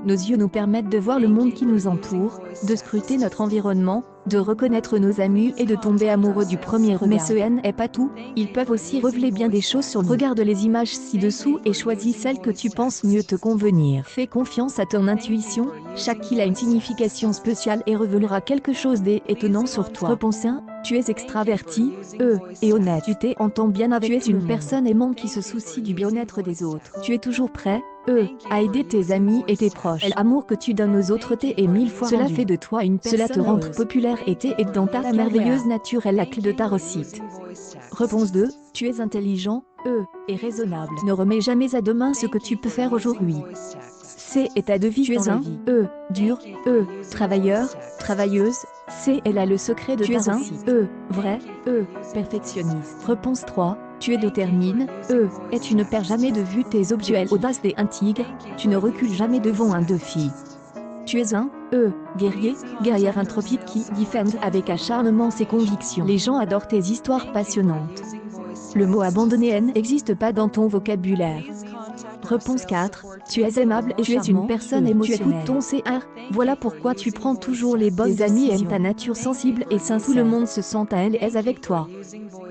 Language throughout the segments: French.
Nos yeux nous permettent de voir le monde qui nous entoure, de scruter notre environnement, de reconnaître nos amis et de tomber amoureux du premier regard. Mais ce n'est pas tout, ils peuvent aussi révéler bien des choses sur nous. Regarde les images ci-dessous et choisis celle que tu penses mieux te convenir. Fais confiance à ton intuition, chaque île a une signification spéciale et révélera quelque chose d'étonnant sur toi. Réponse 1, tu es extraverti, et honnête. Tu t'entends bien avec. Tu es une personne aimante qui se soucie du bien-être des autres. Tu es toujours prêt, à aider tes amis et tes proches. L'amour que tu donnes aux autres t'est 1000 fois rendu. Cela fait de toi une personne. Cela te rend populaire et t'es dans ta merveilleuse nature est la clé de ta réussite. Réponse 2, tu es intelligent, et raisonnable. Ne remets jamais à demain ce que tu peux faire aujourd'hui. C est ta devise. Tu es un, dur, travailleur, travailleuse, C elle a le secret de ta réussite. Vrai, perfectionniste. Réponse 3, tu es déterminé, et tu ne perds jamais de vue tes objets. Audace et intrigue, tu ne recules jamais devant un défi. Tu es un, guerrier, guerrière intrépide qui défend avec acharnement ses convictions. Les gens adorent tes histoires passionnantes. Le mot abandonné n'existe pas dans ton vocabulaire. Réponse 4, tu es aimable et tu es une personne émotionnelle. Tu écoutes ton CR, voilà pourquoi tu prends toujours les bonnes amies et aimes ta nature sensible et sincère. Tout le monde se sent à l'aise avec toi.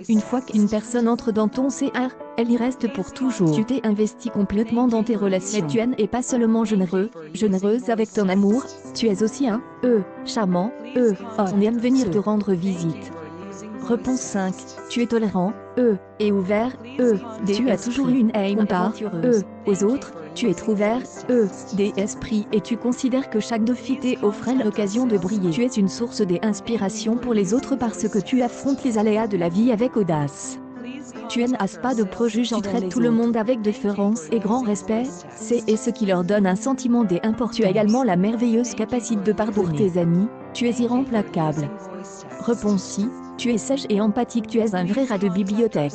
Une fois qu'une personne entre dans ton CR, elle y reste pour toujours. Tu t'es investi complètement dans tes relations. Tu n'es pas seulement généreuse avec ton amour, tu es aussi un, charmant, on aime venir te rendre visite. Réponse 5, tu es tolérant, et ouvert, tu as toujours eu une haine aux autres, tu es ouvert, d'esprit et tu considères que chaque défi t'offre l'occasion de briller. Tu es une source d'inspiration pour les autres parce que tu affrontes les aléas de la vie avec audace. Tu n'as pas de préjugés, tu traites tout le monde avec déférence et grand respect, c'est ce qui leur donne un sentiment d'importance. Tu as également la merveilleuse capacité de pardonner. Pour tes amis, tu es irremplaçable. Réponse 6, tu es sage et empathique, tu es un vrai rat de bibliothèque.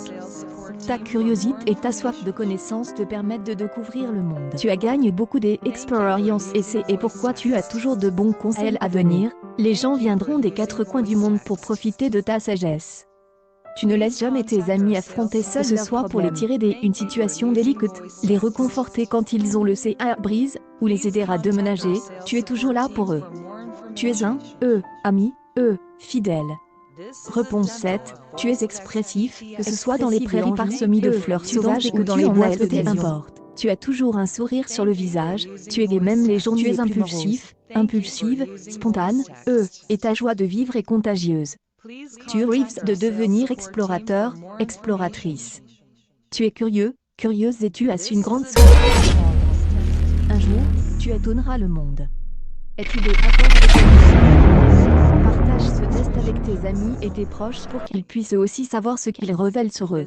Ta curiosité et ta soif de connaissance te permettent de découvrir le monde. Tu as gagné beaucoup d'expériences et c'est pourquoi tu as toujours de bons conseils à venir. Les gens viendront des 4 coins du monde pour profiter de ta sagesse. Tu ne laisses jamais tes amis affronter seuls ce soir pour les tirer d'une situation délicate, les réconforter quand ils ont le CA brise, ou les aider à déménager, tu es toujours là pour eux. Tu es un, ami, fidèle. Réponse 7, tu es expressif, que ce soit dans les prairies parsemées de fleurs sauvages ou dans les bois de importe. Tu as toujours un sourire sur le visage, tu es même les journées. Tu es impulsive, spontanée, et ta joie de vivre est contagieuse. Tu rêves de devenir explorateur, exploratrice. Tu es curieux, curieuse et tu as une grande soif. Un jour, tu étonneras le monde. Es-tu d'accord avec toi? Partage ce test avec tes amis et tes proches pour qu'ils puissent aussi savoir ce qu'ils révèlent sur eux.